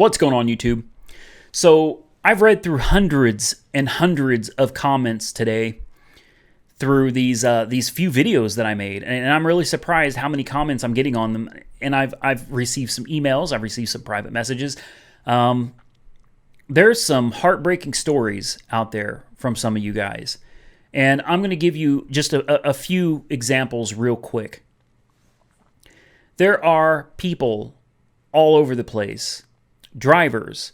What's going on, YouTube? So I've read through hundreds and hundreds of comments today through these few videos that I made, and I'm really surprised how many comments I'm getting on them. And I've received some emails, I've received some private messages. There's some heartbreaking stories out there from some of you guys, and I'm going to give you just a few examples real quick. There are people all over the place, drivers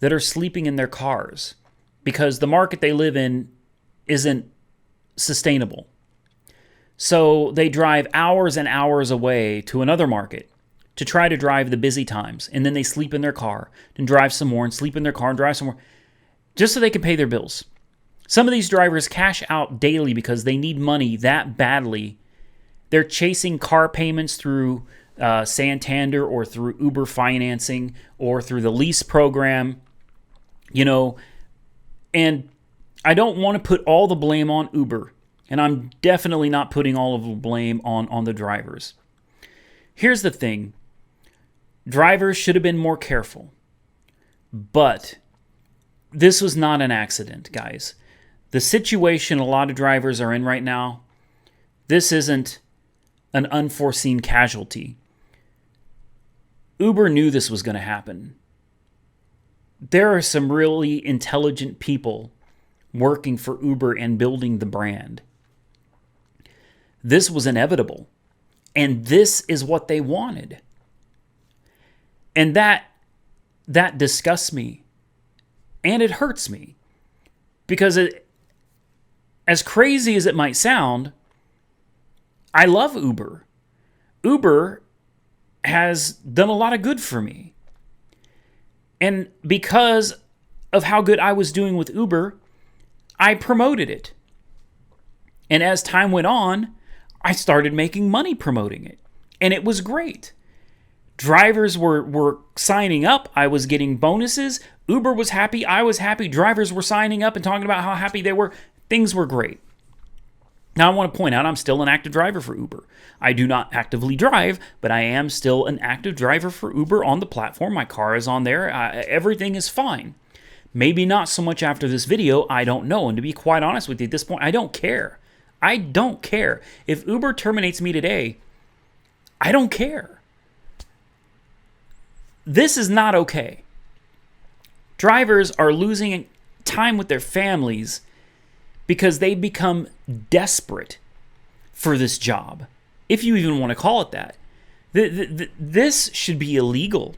that are sleeping in their cars because the market they live in isn't sustainable. So they drive hours and hours away to another market to try to drive the busy times, and then they sleep in their car and drive some more and sleep in their car and drive some more just so they can pay their bills. Some of these drivers cash out daily because they need money that badly. They're chasing car payments through Santander or through Uber financing or through the lease program, and I don't want to put all the blame on Uber, and I'm definitely not putting all of the blame on the drivers. Here's the thing. Drivers should have been more careful, but this was not an accident, guys. The situation a lot of drivers are in right now, this isn't an unforeseen casualty. Uber knew this was going to happen. There are some really intelligent people working for Uber and building the brand. This was inevitable, and this is what they wanted. And that disgusts me, and it hurts me, because as crazy as it might sound, I love Uber. Uber has done a lot of good for me. And because of how good I was doing with Uber, I promoted it. And as time went on, I started making money promoting it. And it was great. Drivers were signing up. I was getting bonuses. Uber was happy. I was happy. Drivers were signing up and talking about how happy they were. Things were great. Now, I want to point out I'm still an active driver for Uber. I do not actively drive, but I am still an active driver for Uber on the platform. My car is on there. Everything is fine. Maybe not so much after this video. I don't know. And to be quite honest with you, at this point, I don't care. I don't care. If Uber terminates me today, I don't care. This is not okay. Drivers are losing time with their families because they become desperate for this job, if you even want to call it that. This should be illegal.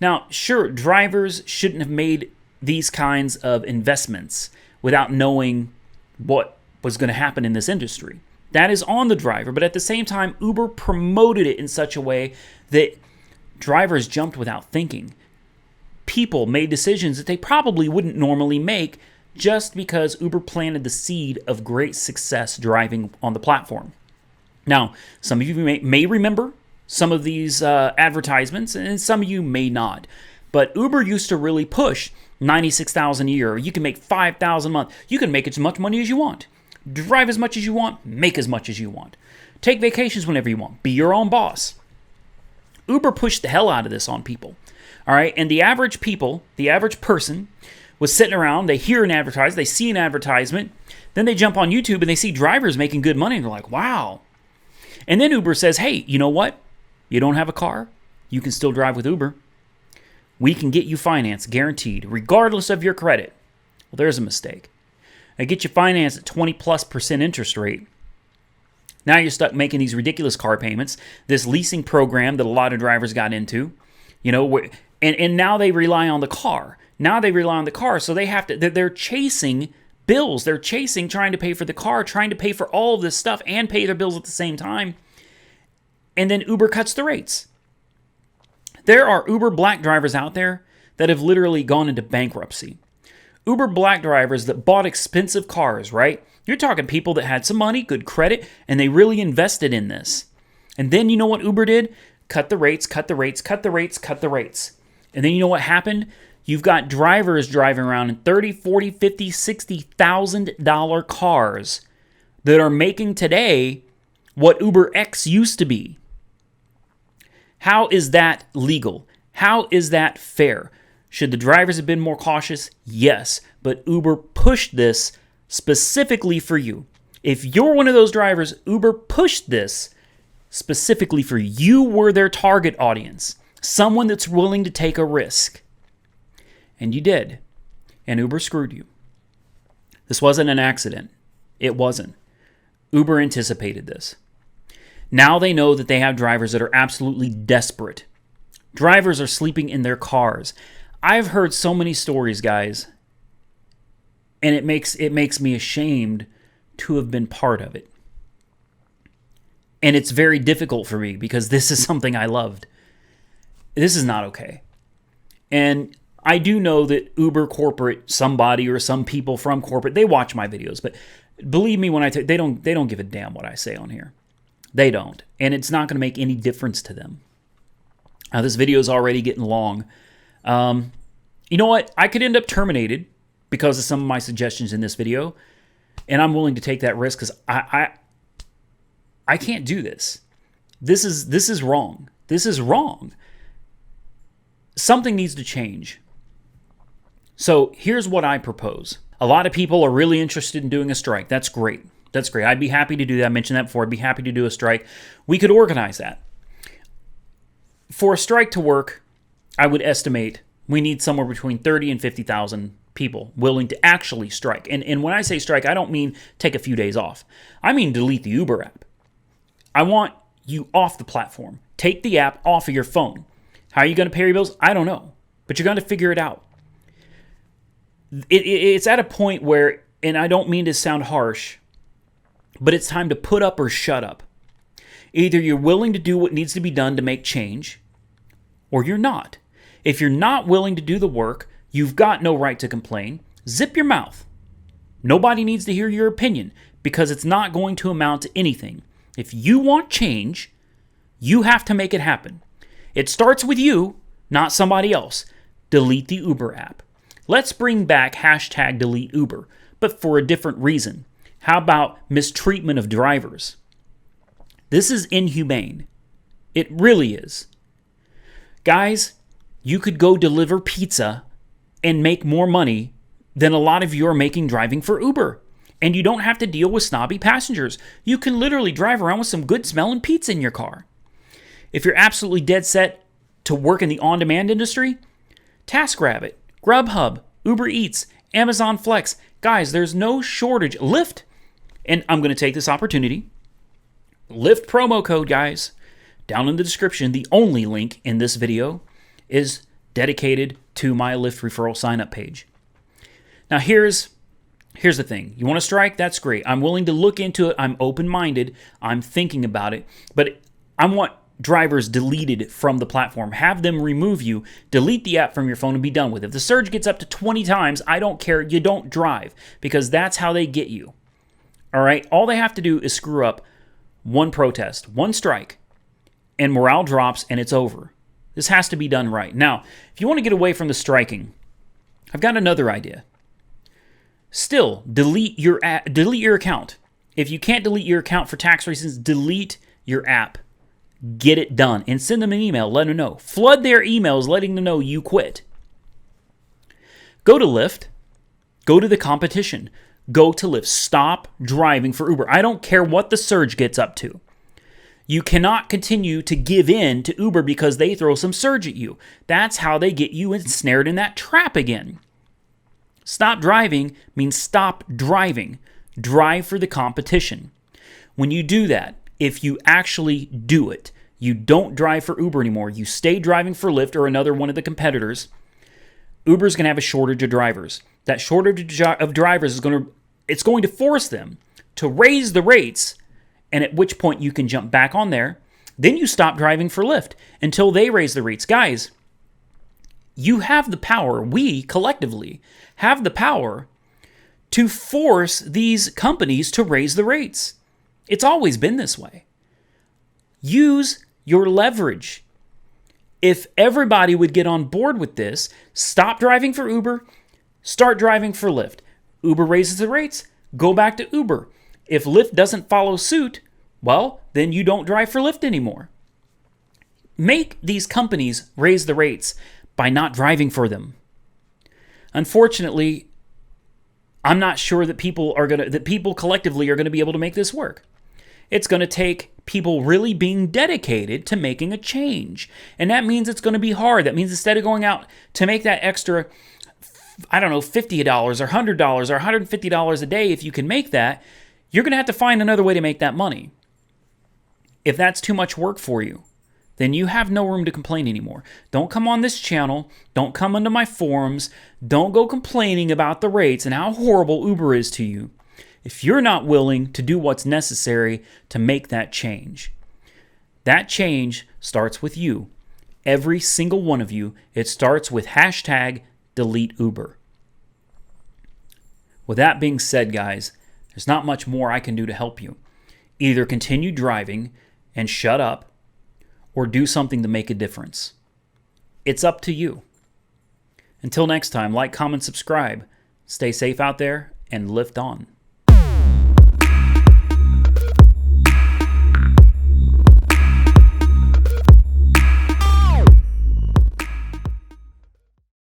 Now, sure, drivers shouldn't have made these kinds of investments without knowing what was going to happen in this industry. That is on the driver, but at the same time, Uber promoted it in such a way that drivers jumped without thinking. People made decisions that they probably wouldn't normally make just because Uber planted the seed of great success driving on the platform. Now, some of you may remember some of these advertisements, and some of you may not. But Uber used to really push $96,000 a year. You can make $5,000 a month. You can make as much money as you want. Drive as much as you want. Make as much as you want. Take vacations whenever you want. Be your own boss. Uber pushed the hell out of this on people. All right, and the average person was sitting around, they hear an advertisement, they see an advertisement, then they jump on YouTube and they see drivers making good money and they're like, wow. And then Uber says, hey, you know what? You don't have a car? You can still drive with Uber. We can get you financed, guaranteed, regardless of your credit. Well, there's a mistake. They get you financed at 20+% interest rate. Now you're stuck making these ridiculous car payments, this leasing program that a lot of drivers got into, and now they rely on the car. So they're chasing bills. They're trying to pay for the car, trying to pay for all of this stuff and pay their bills at the same time. And then Uber cuts the rates. There are Uber Black drivers out there that have literally gone into bankruptcy. Uber Black drivers that bought expensive cars, right? You're talking people that had some money, good credit, and they really invested in this. And then you know what Uber did? Cut the rates. And then you know what happened? You've got drivers driving around in $30,000, $40,000, $50,000, $60,000 cars that are making today what Uber X used to be. How is that legal? How is that fair? Should the drivers have been more cautious? Yes, but Uber pushed this specifically for you. If you're one of those drivers, Uber pushed this specifically for you. You were their target audience, someone that's willing to take a risk. And you did. And Uber screwed you. This wasn't an accident. It wasn't. Uber anticipated this. Now they know that they have drivers that are absolutely desperate. Drivers are sleeping in their cars. I've heard so many stories, guys, and it makes me ashamed to have been part of it. And it's very difficult for me because this is something I loved. This is not okay. And I do know that Uber corporate, somebody or some people from corporate, they watch my videos, but believe me when I tell you, they don't give a damn what I say on here. They don't. And it's not going to make any difference to them. Now, this video is already getting long. You know what? I could end up terminated because of some of my suggestions in this video, and I'm willing to take that risk because I can't do this. This is wrong. This is wrong. Something needs to change. So here's what I propose. A lot of people are really interested in doing a strike. That's great. That's great. I'd be happy to do that. I mentioned that before. I'd be happy to do a strike. We could organize that. For a strike to work, I would estimate we need somewhere between 30 and 50,000 people willing to actually strike. And when I say strike, I don't mean take a few days off. I mean delete the Uber app. I want you off the platform. Take the app off of your phone. How are you going to pay your bills? I don't know. But you're going to figure it out. It's at a point where, and I don't mean to sound harsh, but it's time to put up or shut up. Either you're willing to do what needs to be done to make change, or you're not. If you're not willing to do the work, you've got no right to complain. Zip your mouth. Nobody needs to hear your opinion because it's not going to amount to anything. If you want change, you have to make it happen. It starts with you, not somebody else. Delete the Uber app. Let's bring back hashtag delete Uber, but for a different reason. How about mistreatment of drivers? This is inhumane. It really is. Guys, you could go deliver pizza and make more money than a lot of you are making driving for Uber. And you don't have to deal with snobby passengers. You can literally drive around with some good smelling pizza in your car. If you're absolutely dead set to work in the on-demand industry, TaskRabbit, Grubhub, Uber Eats, Amazon Flex. Guys, there's no shortage. Lyft, and I'm going to take this opportunity. Lyft promo code, guys. Down in the description, the only link in this video is dedicated to my Lyft referral sign-up page. Now, here's the thing. You want to strike? That's great. I'm willing to look into it. I'm open-minded. I'm thinking about it. But I want drivers deleted from the platform. Have them remove you. Delete the app from your phone and be done with it. If the surge gets up to 20 times, I don't care. You don't drive because that's how they get you. All right? All they have to do is screw up one protest, one strike, and morale drops and it's over. This has to be done right. Now, if you want to get away from the striking, I've got another idea. Still, delete your account. If you can't delete your account for tax reasons, delete your app. Get it done and send them an email. Let them know. Flood their emails letting them know you quit. Go to Lyft. Go to the competition. Go to Lyft. Stop driving for Uber. I don't care what the surge gets up to. You cannot continue to give in to Uber because they throw some surge at you. That's how they get you ensnared in that trap again. Stop driving means stop driving. Drive for the competition. When you do that, if you actually do it, you don't drive for Uber anymore. You stay driving for Lyft or another one of the competitors. Uber's going to have a shortage of drivers. That shortage of drivers is going to force them to raise the rates, and at which point you can jump back on there. Then you stop driving for Lyft until they raise the rates. Guys, you have the power, we collectively have the power to force these companies to raise the rates. It's always been this way. Use your leverage. If everybody would get on board with this, stop driving for Uber, start driving for Lyft. Uber raises the rates, go back to Uber. If Lyft doesn't follow suit, well, then you don't drive for Lyft anymore. make these companies raise the rates by not driving for them. Unfortunately, I'm not sure that people collectively are going to be able to make this work. It's going to take people really being dedicated to making a change. And that means it's going to be hard. That means instead of going out to make that extra, I don't know, $50 or $100 or $150 a day, if you can make that, you're going to have to find another way to make that money. If that's too much work for you, then you have no room to complain anymore. Don't come on this channel. Don't come into my forums. Don't go complaining about the rates and how horrible Uber is to you if you're not willing to do what's necessary to make that change. That change starts with you. Every single one of you. It starts with hashtag deleteuber. With that being said, guys, there's not much more I can do to help you. Either continue driving and shut up, or do something to make a difference. It's up to you. Until next time, like, comment, subscribe. Stay safe out there and lift on.